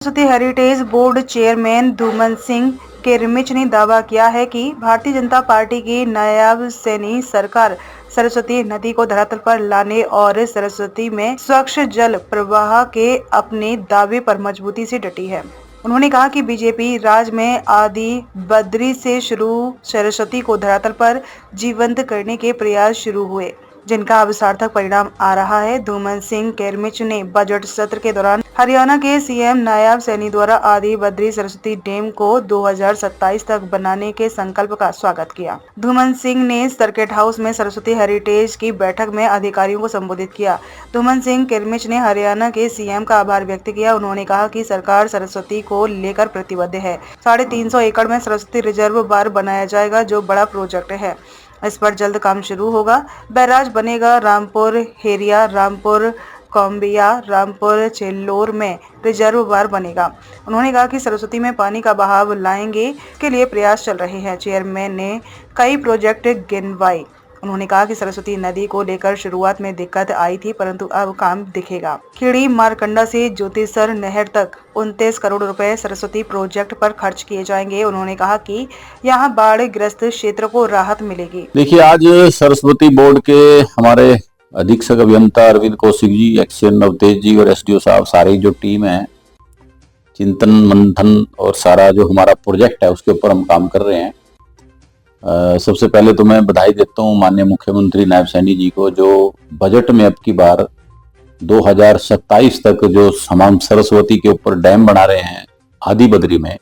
Saraswati heritage board chairman Dhuman Singh Kirmich ने दावा किया है कि भारतीय जनता पार्टी की नायाब सैनी सरकार सरस्वती नदी को धरातल पर लाने और सरस्वती में स्वच्छ जल प्रवाह के अपने दावे पर मजबूती से डटी है। उन्होंने कहा कि बीजेपी राज में आदि बद्री से शुरू सरस्वती को धरातल पर जीवंत करने के प्रयास शुरू हुए, जिनका अब सार्थक परिणाम आ रहा है। धूमन सिंह किरमिच ने बजट सत्र के दौरान हरियाणा के सीएम नायाब सैनी द्वारा आदि बद्री सरस्वती डैम को 2027 तक बनाने के संकल्प का स्वागत किया। धूमन सिंह ने सर्किट हाउस में सरस्वती हेरिटेज की बैठक में अधिकारियों को संबोधित किया। धूमन सिंह किरमिच ने हरियाणा के सीएम का आभार व्यक्त किया। उन्होंने कहा कि सरकार सरस्वती को लेकर प्रतिबद्ध है। 350 एकड़ में सरस्वती रिजर्व बार बनाया जाएगा, जो बड़ा प्रोजेक्ट है। इस पर जल्द काम शुरू होगा। बैराज बनेगा। रामपुर हेरिया, रामपुर कोम्बिया, रामपुर चिल्लोर में रिजर्व बार बनेगा। उन्होंने कहा कि सरस्वती में पानी का बहाव लाएंगे के लिए प्रयास चल रहे हैं। चेयरमैन ने कई प्रोजेक्ट गिनवाए। उन्होंने कहा कि सरस्वती नदी को लेकर शुरुआत में दिक्कत आई थी, परंतु अब काम दिखेगा। खेड़ी मारकंडा से ज्योतिसर नहर तक 29 करोड़ रुपए सरस्वती प्रोजेक्ट पर खर्च किए जाएंगे। उन्होंने कहा कि यहां बाढ़ ग्रस्त क्षेत्र को राहत मिलेगी। देखिए, आज सरस्वती बोर्ड के हमारे अधीक्षक अभियंता अरविंद कौशिक जी, एक्सएन नवतेज जी और एसडीओ साहब, सारी जो टीम है, चिंतन मंथन और सारा जो हमारा प्रोजेक्ट है उसके ऊपर हम काम कर रहे हैं। सबसे पहले तो मैं बधाई देता हूँ माननीय मुख्यमंत्री नायब सैनी जी को, जो बजट में अब की बार 2027 तक जो हम सरस्वती के ऊपर डैम बना रहे हैं आदि बद्री में,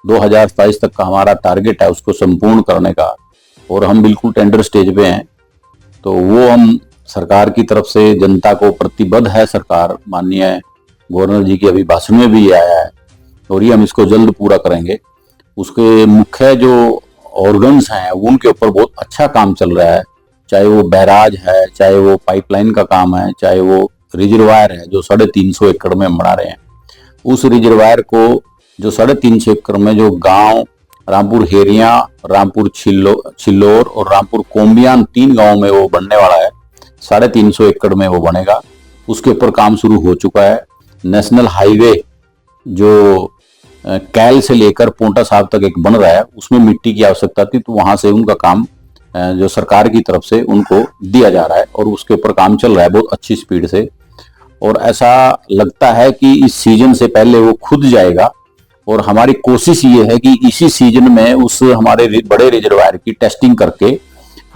2027 तक का हमारा टारगेट है उसको संपूर्ण करने का, और हम बिल्कुल टेंडर स्टेज पे हैं। तो वो हम सरकार की तरफ से जनता को प्रतिबद्ध है सरकार। माननीय गवर्नर जी के अभी भाषण में भी ये आया है, और ये हम इसको जल्द पूरा करेंगे। उसके मुख्य जो ऑर्गन्स हैं उनके ऊपर बहुत अच्छा काम चल रहा है, चाहे वो बैराज है, चाहे वो पाइपलाइन का काम है, चाहे वो रिजर्वायर है जो 350 एकड़ में हम बना रहे हैं। उस रिजर्वायर को जो 350 एकड़ में जो गांव रामपुर हेरिया, रामपुर चिल्लोर और रामपुर कोम्बियान 3 गांव में वो बनने वाला है, 350 एकड़ में वो बनेगा। उसके ऊपर काम शुरू हो चुका है। नेशनल हाईवे जो कैल से लेकर पोंटा साहब तक एक बन रहा है, उसमें मिट्टी की आवश्यकता थी, तो वहां से उनका काम जो सरकार की तरफ से उनको दिया जा रहा है, और उसके ऊपर काम चल रहा है बहुत अच्छी स्पीड से। और ऐसा लगता है कि इस सीजन से पहले वो खुद जाएगा, और हमारी कोशिश ये है कि इसी सीजन में उस हमारे बड़े रिजर्वायर की टेस्टिंग करके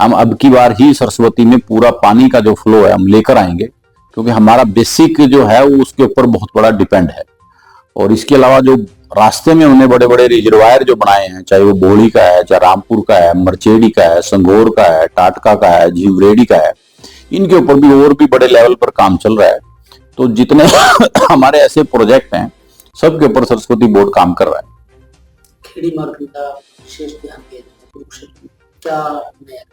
हम अब की बार ही सरस्वती में पूरा पानी का जो फ्लो है हम लेकर आएंगे, क्योंकि हमारा बेसिक जो है वो उसके ऊपर बहुत बड़ा डिपेंड है। और इसके अलावा जो रास्ते में उन्हें बड़े बड़े रिजर्वायर जो बनाए हैं, चाहे वो बोली का है, चाहे रामपुर का है, मरचेड़ी का है, संगोर का है, टाटका का है, जीवरेडी का है, इनके ऊपर भी और भी बड़े लेवल पर काम चल रहा है। तो जितने हमारे ऐसे प्रोजेक्ट हैं सबके ऊपर सरस्वती बोर्ड काम कर रहा है। खेड़ी मारकंडा विशेष ध्यान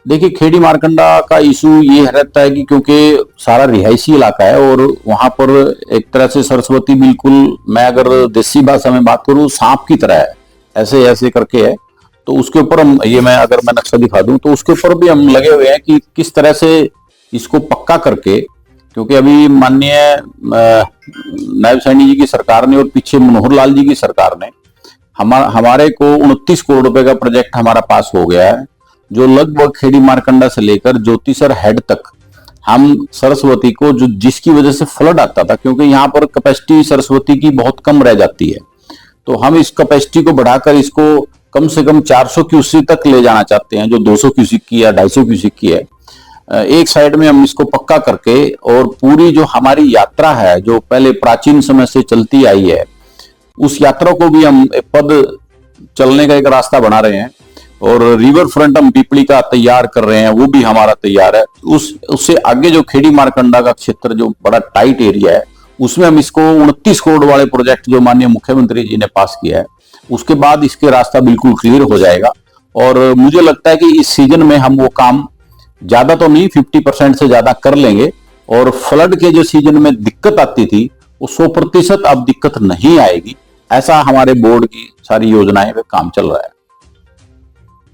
देखिए, खेड़ी मारकंडा का इशू ये रहता है कि क्योंकि सारा रिहायशी इलाका है, और वहां पर एक तरह से सरस्वती बिल्कुल, मैं अगर देसी भाषा में बात करूं, सांप की तरह है, ऐसे ऐसे करके है। तो उसके ऊपर हम अगर मैं नक्शा दिखा दूं तो उसके ऊपर भी हम लगे हुए हैं कि किस तरह से इसको पक्का करके, क्योंकि अभी माननीय नायब सैनी जी की सरकार ने और पीछे मनोहर लाल जी की सरकार ने हमारे को 29 करोड़ रुपए का प्रोजेक्ट हमारा पास हो गया है, जो लगभग खेड़ी मारकंडा से लेकर ज्योतिसर हेड तक हम सरस्वती को, जो जिसकी वजह से फ्लड आता था, क्योंकि यहाँ पर कैपेसिटी सरस्वती की बहुत कम रह जाती है, तो हम इस कैपेसिटी को बढ़ाकर इसको कम से कम 400 क्यूसेक तक ले जाना चाहते हैं, जो 200 क्यूसेक की है, 250 क्यूसेक की है। एक साइड में हम इसको पक्का करके, और पूरी जो हमारी यात्रा है जो पहले प्राचीन समय से चलती आई है, उस यात्रा को भी हम पद चलने का एक रास्ता बना रहे हैं। और रिवर फ्रंट हम पीपली का तैयार कर रहे हैं, वो भी हमारा तैयार है। उससे आगे जो खेड़ी मारकंडा का क्षेत्र जो बड़ा टाइट एरिया है, उसमें हम इसको 29 करोड़ वाले प्रोजेक्ट जो माननीय मुख्यमंत्री जी ने पास किया है, उसके बाद इसके रास्ता बिल्कुल क्लियर हो जाएगा। और मुझे लगता है कि इस सीजन में हम वो काम ज्यादा तो नहीं, 50% से ज्यादा कर लेंगे। और फ्लड के जो सीजन में दिक्कत आती थी वो 100% अब दिक्कत नहीं आएगी। ऐसा हमारे बोर्ड की सारी योजनाएं पे काम चल रहा है।